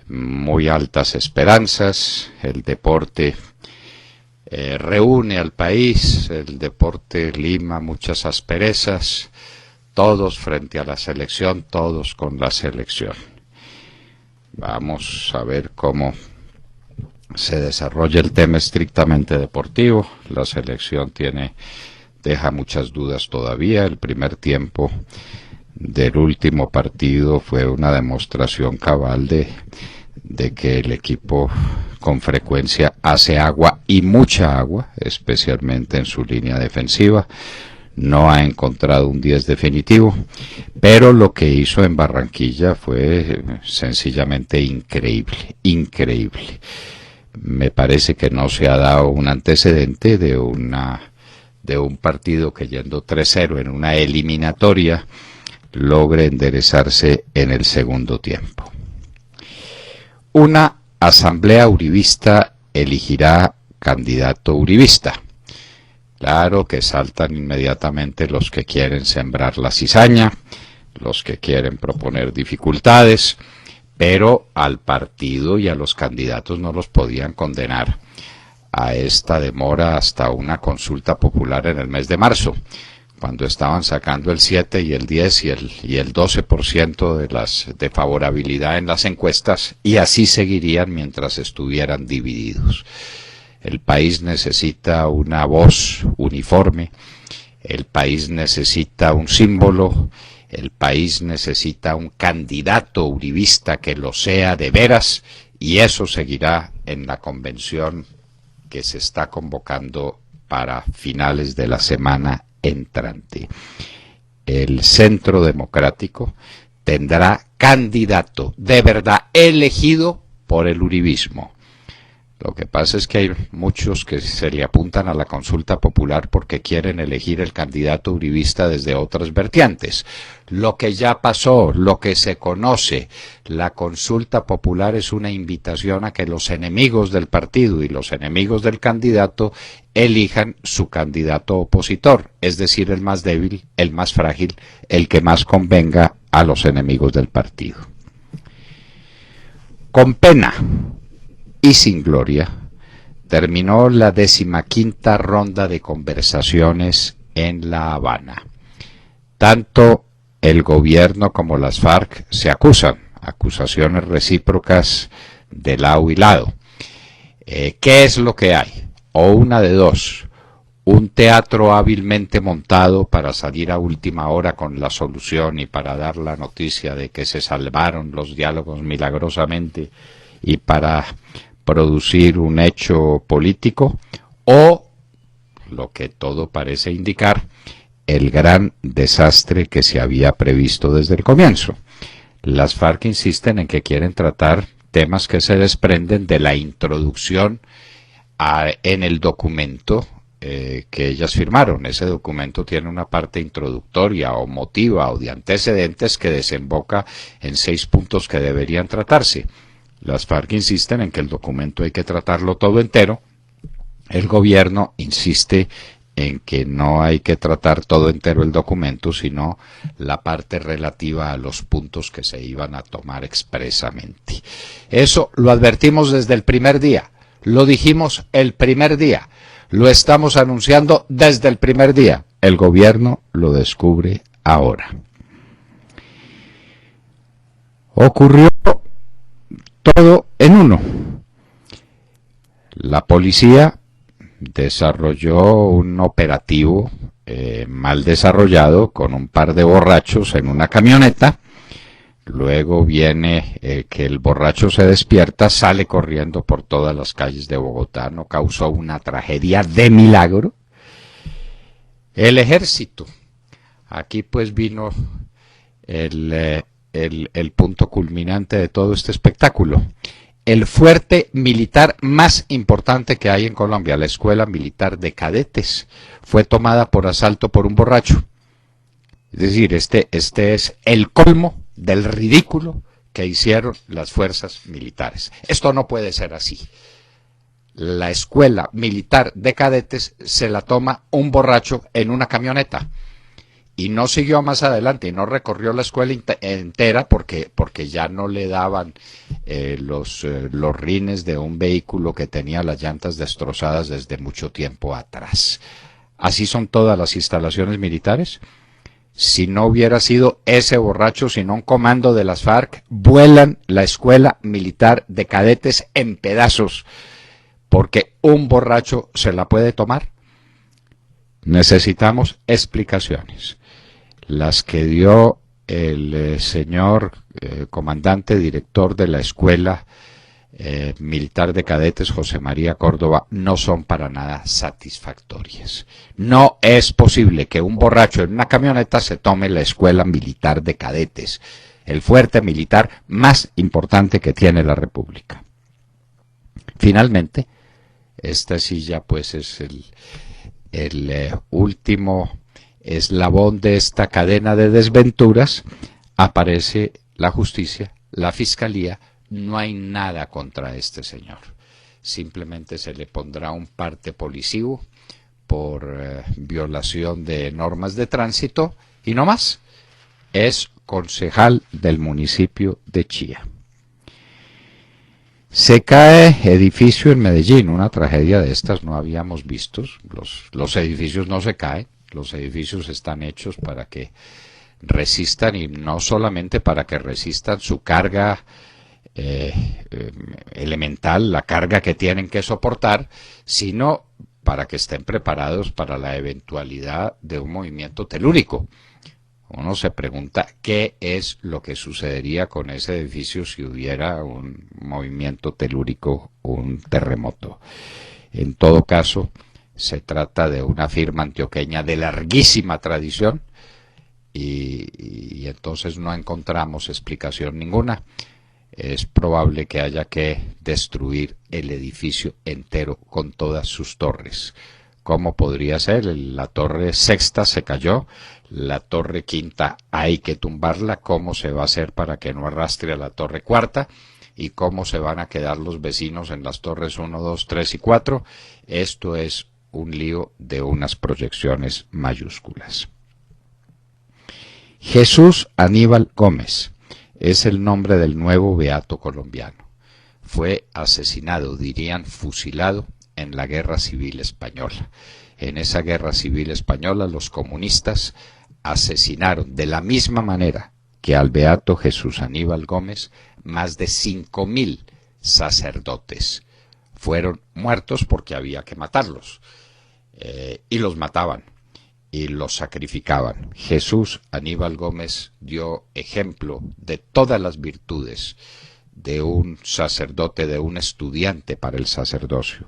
muy altas esperanzas. El deporte reúne al país, el deporte lima muchas asperezas, todos frente a la selección, todos con la selección. Vamos a ver cómo se desarrolla el tema estrictamente deportivo. La selección deja muchas dudas todavía. El primer tiempo del último partido fue una demostración cabal de que el equipo con frecuencia hace agua y mucha agua, especialmente en su línea defensiva. No ha encontrado un 10 definitivo, pero lo que hizo en Barranquilla fue sencillamente increíble, increíble. Me parece que no se ha dado un antecedente de un partido que yendo 3-0 en una eliminatoria logre enderezarse en el segundo tiempo. Una asamblea uribista elegirá candidato uribista. Claro que saltan inmediatamente los que quieren sembrar la cizaña, los que quieren proponer dificultades, pero al partido y a los candidatos no los podían condenar a esta demora hasta una consulta popular en el mes de marzo, cuando estaban sacando el 7 y el 10 y el 12% de favorabilidad en las encuestas, y así seguirían mientras estuvieran divididos. El país necesita una voz uniforme, el país necesita un símbolo, el país necesita un candidato uribista que lo sea de veras, y eso seguirá en la convención que se está convocando para finales de la semana entrante. El Centro Democrático tendrá candidato de verdad elegido por el uribismo. Lo que pasa es que hay muchos que se le apuntan a la consulta popular porque quieren elegir el candidato uribista desde otras vertientes. Lo que ya pasó, lo que se conoce, la consulta popular es una invitación a que los enemigos del partido y los enemigos del candidato elijan su candidato opositor, es decir, el más débil, el más frágil, el que más convenga a los enemigos del partido. Con pena y sin gloria, terminó la 15ª ronda de conversaciones en La Habana. Tanto el gobierno como las FARC se acusan, acusaciones recíprocas de lado y lado. ¿Qué es lo que hay? O una de dos: un teatro hábilmente montado para salir a última hora con la solución y para dar la noticia de que se salvaron los diálogos milagrosamente y para producir un hecho político, o, lo que todo parece indicar, el gran desastre que se había previsto desde el comienzo. Las FARC insisten en que quieren tratar temas que se desprenden de la introducción en el documento que ellas firmaron. Ese documento tiene una parte introductoria o motiva o de antecedentes que desemboca en 6 puntos que deberían tratarse. Las FARC insisten en que el documento hay que tratarlo todo entero. El gobierno insiste en que no hay que tratar todo entero el documento, sino la parte relativa a los puntos que se iban a tomar expresamente. Eso lo advertimos desde el primer día, lo dijimos el primer día, lo estamos anunciando desde el primer día. El gobierno lo descubre ahora. Ocurrió todo en uno. La policía desarrolló un operativo mal desarrollado con un par de borrachos en una camioneta. Luego viene que el borracho se despierta, sale corriendo por todas las calles de Bogotá, no causó una tragedia de milagro. El ejército. Aquí pues vino el punto culminante de todo este espectáculo. El fuerte militar más importante que hay en Colombia, la Escuela Militar de Cadetes, fue tomada por asalto por un borracho. Es decir, este es el colmo del ridículo que hicieron las fuerzas militares. Esto no puede ser así. La Escuela Militar de Cadetes se la toma un borracho en una camioneta. Y no siguió más adelante, y no recorrió la escuela entera porque ya no le daban los rines de un vehículo que tenía las llantas destrozadas desde mucho tiempo atrás. Así son todas las instalaciones militares. Si no hubiera sido ese borracho, sino un comando de las FARC, vuelan la escuela militar de cadetes en pedazos, porque un borracho se la puede tomar. Necesitamos explicaciones. Las que dio el señor comandante director de la escuela militar de cadetes, José María Córdoba, no son para nada satisfactorias. No es posible que un borracho en una camioneta se tome la escuela militar de cadetes, el fuerte militar más importante que tiene la República. Finalmente, esta silla pues es el último eslabón de esta cadena de desventuras. Aparece la justicia, la fiscalía. No hay nada contra este señor. Simplemente se le pondrá un parte policivo por violación de normas de tránsito y no más. Es concejal del municipio de Chía. Se cae edificio en Medellín, una tragedia de estas no habíamos visto. Los edificios no se caen, los edificios están hechos para que resistan, y no solamente para que resistan su carga elemental, la carga que tienen que soportar, sino para que estén preparados para la eventualidad de un movimiento telúrico. Uno se pregunta qué es lo que sucedería con ese edificio si hubiera un movimiento telúrico, un terremoto. En todo caso, se trata de una firma antioqueña de larguísima tradición y entonces no encontramos explicación ninguna. Es probable que haya que destruir el edificio entero con todas sus torres. ¿Cómo podría ser? La torre sexta se cayó, la torre quinta hay que tumbarla. ¿Cómo se va a hacer para que no arrastre a la torre cuarta? ¿Y cómo se van a quedar los vecinos en las torres 1, 2, 3 y 4? Esto es un lío de unas proyecciones mayúsculas. Jesús Aníbal Gómez es el nombre del nuevo beato colombiano. Fue asesinado, dirían fusilado, en la Guerra Civil Española. En esa Guerra Civil Española los comunistas asesinaron de la misma manera que al beato Jesús Aníbal Gómez más de 5.000 sacerdotes. Fueron muertos porque había que matarlos, y los mataban y los sacrificaban. Jesús Aníbal Gómez dio ejemplo de todas las virtudes de un sacerdote, de un estudiante para el sacerdocio.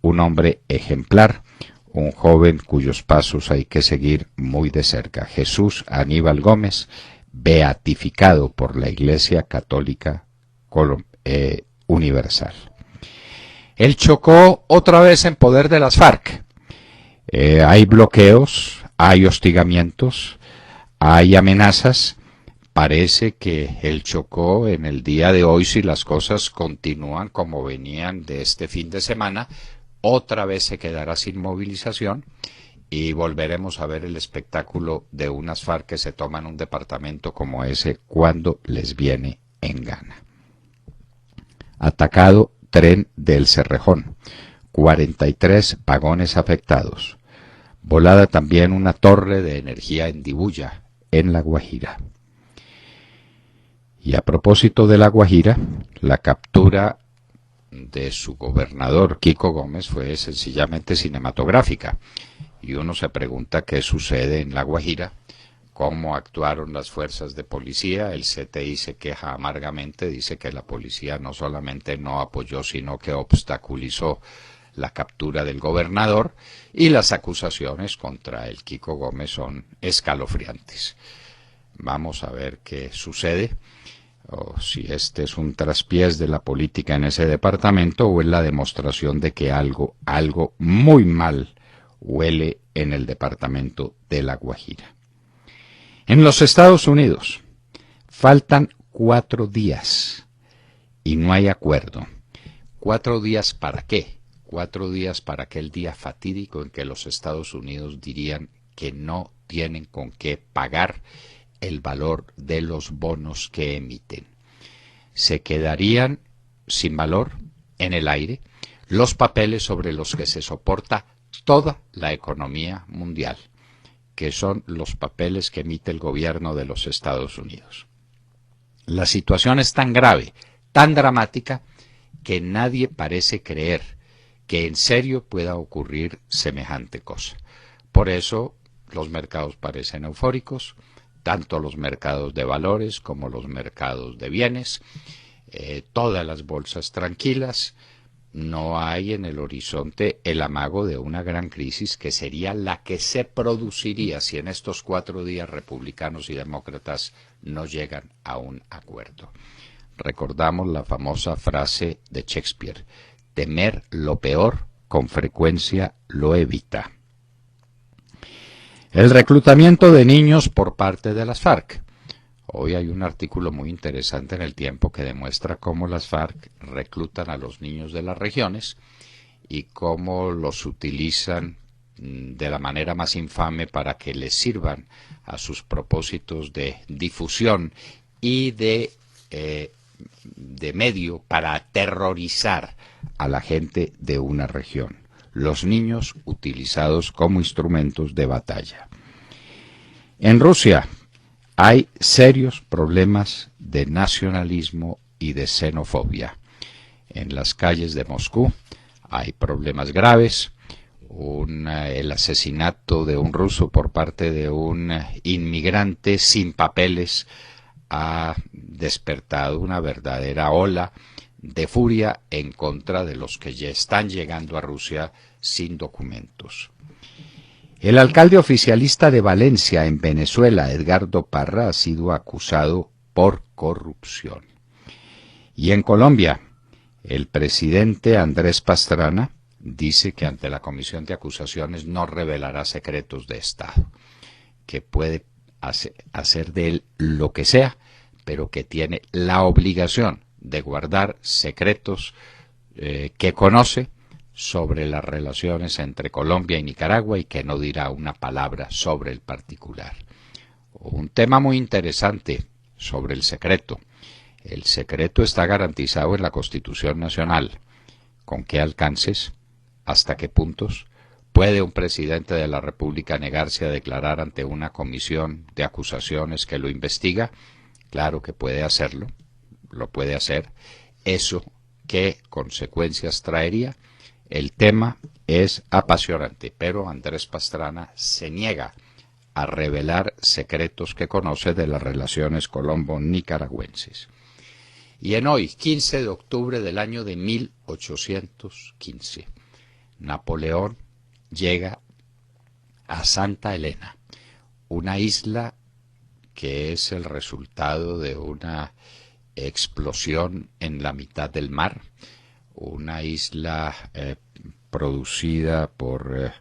Un hombre ejemplar, un joven cuyos pasos hay que seguir muy de cerca. Jesús Aníbal Gómez, beatificado por la Iglesia Católica Universal. Él chocó otra vez en poder de las FARC. Hay bloqueos, hay hostigamientos, hay amenazas. Parece que él chocó en el día de hoy. Si las cosas continúan como venían de este fin de semana, otra vez se quedará sin movilización y volveremos a ver el espectáculo de unas FARC que se toman un departamento como ese cuando les viene en gana. Atacado tren del Cerrejón, 43 vagones afectados. Volada también una torre de energía en Dibuya, en La Guajira. Y a propósito de La Guajira, la captura de su gobernador, Kiko Gómez, fue sencillamente cinematográfica. Y uno se pregunta qué sucede en La Guajira, cómo actuaron las fuerzas de policía. El CTI se queja amargamente, dice que la policía no solamente no apoyó, sino que obstaculizó la captura del gobernador, y las acusaciones contra el Kiko Gómez son escalofriantes. Vamos a ver qué sucede, o si este es un traspiés de la política en ese departamento o es la demostración de que algo muy mal huele en el departamento de La Guajira. En los Estados Unidos faltan 4 días y no hay acuerdo. ¿4 días para qué? 4 días para aquel día fatídico en que los Estados Unidos dirían que no tienen con qué pagar el valor de los bonos que emiten. se quedarían sin valor en el aire los papeles sobre los que se soporta toda la economía mundial, que son los papeles que emite el gobierno de los Estados Unidos. La situación es tan grave, tan dramática, que nadie parece creer que en serio pueda ocurrir semejante cosa. Por eso los mercados parecen eufóricos, tanto los mercados de valores como los mercados de bienes, todas las bolsas tranquilas. No hay en el horizonte el amago de una gran crisis que sería la que se produciría si en estos 4 días republicanos y demócratas no llegan a un acuerdo. Recordamos la famosa frase de Shakespeare: temer lo peor con frecuencia lo evita. El reclutamiento de niños por parte de las FARC. Hoy hay un artículo muy interesante en El Tiempo que demuestra cómo las FARC reclutan a los niños de las regiones y cómo los utilizan de la manera más infame para que les sirvan a sus propósitos de difusión y de medio para aterrorizar a la gente de una región. Los niños utilizados como instrumentos de batalla. En Rusia hay serios problemas de nacionalismo y de xenofobia. En las calles de Moscú hay problemas graves. El asesinato de un ruso por parte de un inmigrante sin papeles ha despertado una verdadera ola de furia en contra de los que ya están llegando a Rusia sin documentos. El alcalde oficialista de Valencia, en Venezuela, Edgardo Parra, ha sido acusado por corrupción. Y en Colombia, el presidente Andrés Pastrana dice que ante la Comisión de Acusaciones no revelará secretos de Estado, que puede hacer de él lo que sea, pero que tiene la obligación de guardar secretos que conoce sobre las relaciones entre Colombia y Nicaragua y que no dirá una palabra sobre el particular. Un tema muy interesante sobre el secreto. El secreto está garantizado en la Constitución Nacional. ¿Con qué alcances? ¿Hasta qué puntos? ¿Puede un presidente de la República negarse a declarar ante una comisión de acusaciones que lo investiga? Claro que puede hacerlo, lo puede hacer. ¿Eso qué consecuencias traería? El tema es apasionante, pero Andrés Pastrana se niega a revelar secretos que conoce de las relaciones colombo-nicaragüenses. Y en hoy, 15 de octubre del año de 1815, Napoleón llega a Santa Elena, una isla que es el resultado de una explosión en la mitad del mar, una isla producida por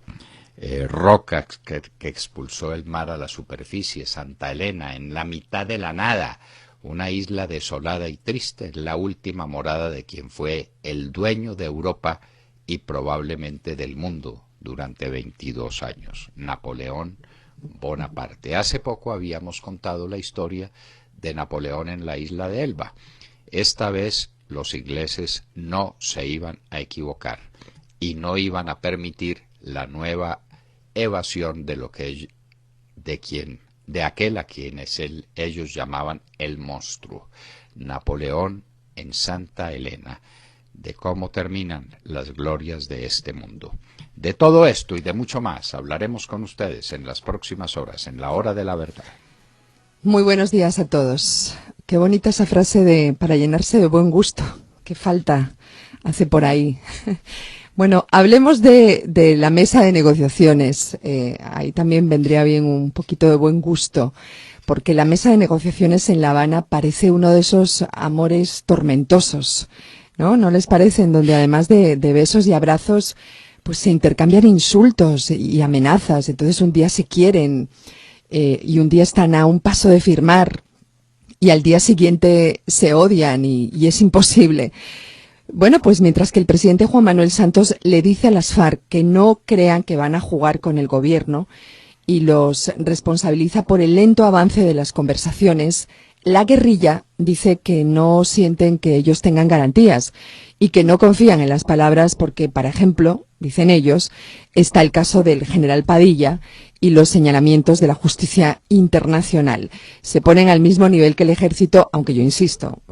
rocas que expulsó el mar a la superficie. Santa Elena, en la mitad de la nada, una isla desolada y triste, la última morada de quien fue el dueño de Europa y probablemente del mundo durante 22 años, Napoleón Bonaparte. Hace poco habíamos contado la historia de Napoleón en la isla de Elba. Esta vez los ingleses no se iban a equivocar y no iban a permitir la nueva evasión de aquel a quienes ellos llamaban el monstruo. Napoleón en Santa Elena. De cómo terminan las glorias de este mundo. De todo esto y de mucho más hablaremos con ustedes en las próximas horas, en la hora de la verdad. Muy buenos días a todos. Qué bonita esa frase para llenarse de buen gusto. Qué falta hace por ahí. Bueno, hablemos de la mesa de negociaciones. Ahí también vendría bien un poquito de buen gusto, porque la mesa de negociaciones en La Habana parece uno de esos amores tormentosos, ¿no? ¿No les parece? En donde además de besos y abrazos, pues se intercambian insultos y amenazas. Entonces un día se quieren y un día están a un paso de firmar y al día siguiente se odian y es imposible. Bueno, pues mientras que el presidente Juan Manuel Santos le dice a las FARC que no crean que van a jugar con el gobierno y los responsabiliza por el lento avance de las conversaciones, La guerrilla dice que no sienten que ellos tengan garantías y que no confían en las palabras porque, por ejemplo, dicen ellos, está el caso del general Padilla y los señalamientos de la justicia internacional. Se ponen al mismo nivel que el ejército, aunque yo insisto,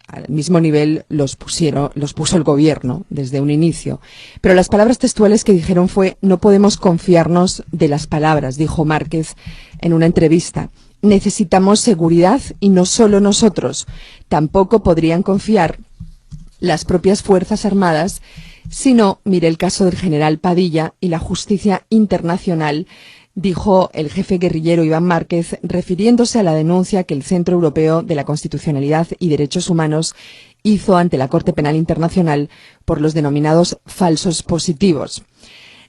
al mismo nivel los puso el gobierno desde un inicio. Pero las palabras textuales que dijeron fue: no podemos confiarnos de las palabras, dijo Márquez en una entrevista. Necesitamos seguridad y no solo nosotros. Tampoco podrían confiar las propias Fuerzas Armadas, sino, mire el caso del general Padilla y la justicia internacional, dijo el jefe guerrillero Iván Márquez, refiriéndose a la denuncia que el Centro Europeo de la Constitucionalidad y Derechos Humanos hizo ante la Corte Penal Internacional por los denominados falsos positivos.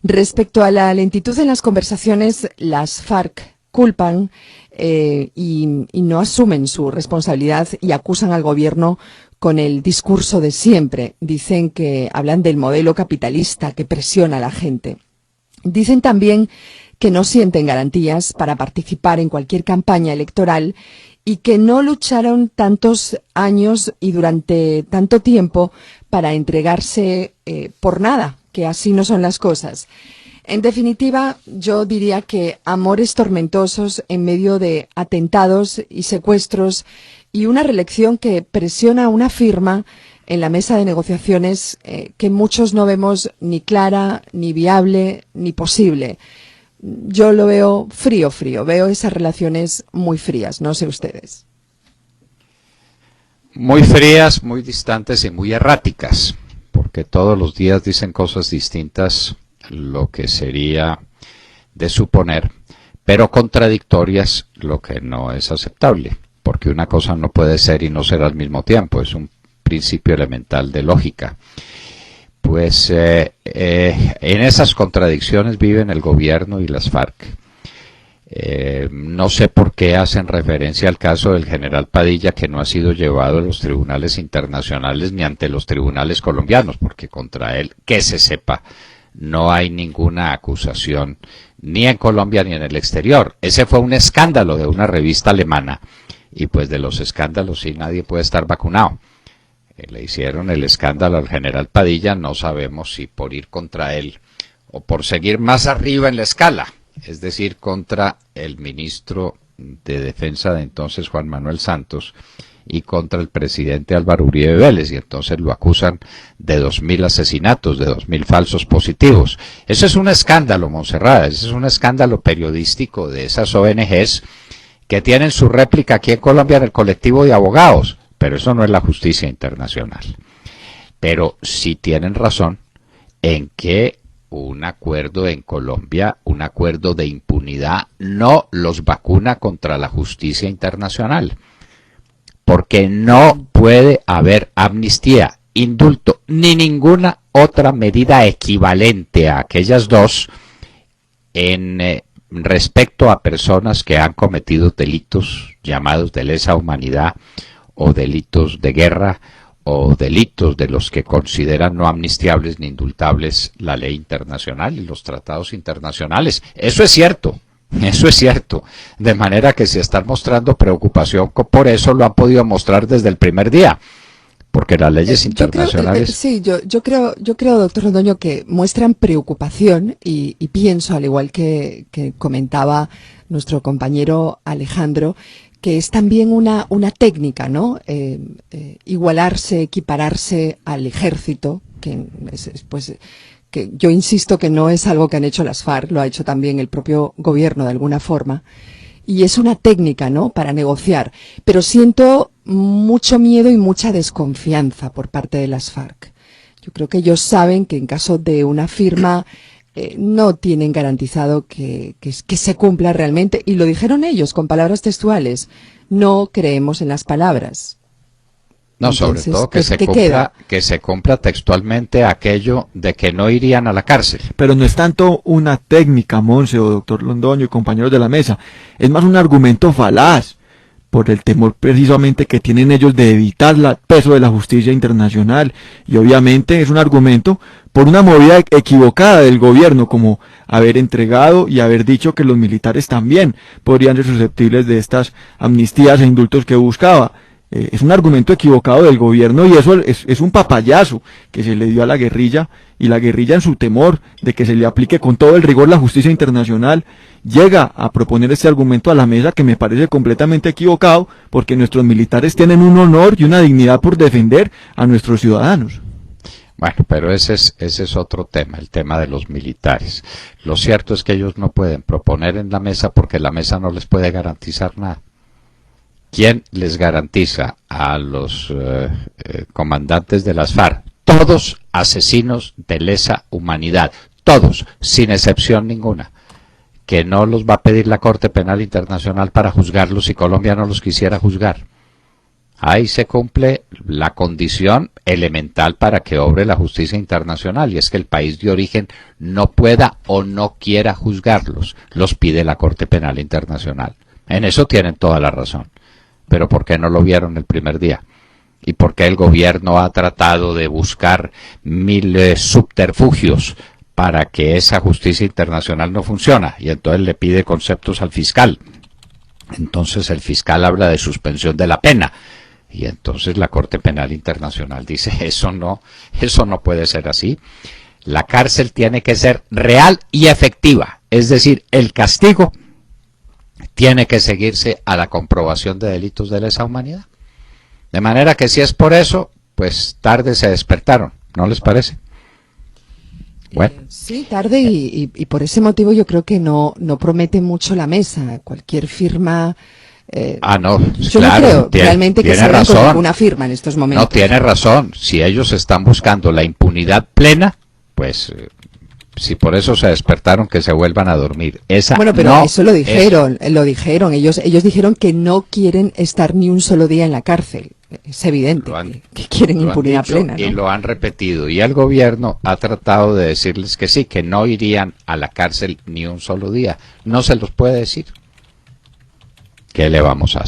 Respecto a la lentitud en las conversaciones, las FARC culpan y no asumen su responsabilidad y acusan al gobierno con el discurso de siempre. Dicen que hablan del modelo capitalista que presiona a la gente. Dicen también que no sienten garantías para participar en cualquier campaña electoral y que no lucharon tantos años y durante tanto tiempo para entregarse por nada, que así no son las cosas. En definitiva, yo diría que amores tormentosos en medio de atentados y secuestros y una reelección que presiona una firma en la mesa de negociaciones que muchos no vemos ni clara, ni viable, ni posible. Yo lo veo frío, veo esas relaciones muy frías, no sé ustedes. Muy frías, muy distantes y muy erráticas, porque todos los días dicen cosas distintas, lo que sería de suponer, pero contradictorias, lo que no es aceptable, porque una cosa no puede ser y no ser al mismo tiempo, es un principio elemental de lógica. Pues en esas contradicciones viven el gobierno y las FARC. No sé por qué hacen referencia al caso del general Padilla, que no ha sido llevado a los tribunales internacionales ni ante los tribunales colombianos, porque contra él, que se sepa, no hay ninguna acusación ni en Colombia ni en el exterior. Ese fue un escándalo de una revista alemana, y pues de los escándalos sí nadie puede estar vacunado. Le hicieron el escándalo al general Padilla, no sabemos si por ir contra él o por seguir más arriba en la escala, es decir, contra el ministro de Defensa de entonces, Juan Manuel Santos, y contra el presidente Álvaro Uribe Vélez, y entonces lo acusan de 2.000 asesinatos, de 2.000 falsos positivos. Eso es un escándalo, Montserrat, eso es un escándalo periodístico de esas ONGs que tienen su réplica aquí en Colombia en el colectivo de abogados, pero eso no es la justicia internacional. Pero sí tienen razón en que un acuerdo en Colombia, un acuerdo de impunidad, no los vacuna contra la justicia internacional. Porque no puede haber amnistía, indulto, ni ninguna otra medida equivalente a aquellas dos en respecto a personas que han cometido delitos llamados de lesa humanidad o delitos de guerra o delitos de los que consideran no amnistiables ni indultables la ley internacional y los tratados internacionales. Eso es cierto. Eso es cierto, de manera que si están mostrando preocupación por eso lo han podido mostrar desde el primer día, porque las leyes internacionales... Yo creo, doctor Londoño, que muestran preocupación y pienso, al igual que comentaba nuestro compañero Alejandro, que es también una técnica, ¿no? Igualarse, equipararse al ejército, que pues que yo insisto que no es algo que han hecho las FARC, lo ha hecho también el propio gobierno de alguna forma, y es una técnica, ¿no?, para negociar, pero siento mucho miedo y mucha desconfianza por parte de las FARC. Yo creo que ellos saben que en caso de una firma no tienen garantizado que se cumpla realmente, y lo dijeron ellos con palabras textuales: no creemos en las palabras. No, entonces, sobre todo que se cumpla textualmente aquello de que no irían a la cárcel. Pero no es tanto una técnica, Monse o doctor Londoño y compañeros de la mesa, es más un argumento falaz, por el temor precisamente que tienen ellos de evitar el peso de la justicia internacional, y obviamente es un argumento por una movida equivocada del gobierno, como haber entregado y haber dicho que los militares también podrían ser susceptibles de estas amnistías e indultos que buscaba. Es un argumento equivocado del gobierno y eso es un papayazo que se le dio a la guerrilla, y la guerrilla en su temor de que se le aplique con todo el rigor la justicia internacional llega a proponer este argumento a la mesa que me parece completamente equivocado, porque nuestros militares tienen un honor y una dignidad por defender a nuestros ciudadanos. Bueno, pero ese es otro tema, el tema de los militares. Lo cierto es que ellos no pueden proponer en la mesa porque la mesa no les puede garantizar nada. ¿Quién les garantiza a los comandantes de las FARC? Todos asesinos de lesa humanidad, todos, sin excepción ninguna, que no los va a pedir la Corte Penal Internacional para juzgarlos si Colombia no los quisiera juzgar. Ahí se cumple la condición elemental para que obre la justicia internacional, y es que el país de origen no pueda o no quiera juzgarlos, los pide la Corte Penal Internacional. En eso tienen toda la razón. Pero ¿por qué no lo vieron el primer día? ¿Y por qué el gobierno ha tratado de buscar mil subterfugios para que esa justicia internacional no funcione? Y entonces le pide conceptos al fiscal. Entonces el fiscal habla de suspensión de la pena. Y entonces la Corte Penal Internacional dice, eso no puede ser así. La cárcel tiene que ser real y efectiva. Es decir, el castigo tiene que seguirse a la comprobación de delitos de lesa humanidad. De manera que si es por eso, pues tarde se despertaron, ¿no les parece? Bueno. Sí, tarde y por ese motivo yo creo que no promete mucho la mesa. Cualquier firma... no, yo claro, no creo realmente que salgan con ninguna firma en estos momentos. No, tiene razón. Si ellos están buscando la impunidad plena, pues... si por eso se despertaron, que se vuelvan a dormir. Bueno, pero no, eso lo dijeron. Ellos dijeron que no quieren estar ni un solo día en la cárcel. Es evidente que quieren impunidad plena, ¿no? Y lo han repetido. Y el gobierno ha tratado de decirles que sí, que no irían a la cárcel ni un solo día. No se los puede decir. ¿Qué le vamos a hacer?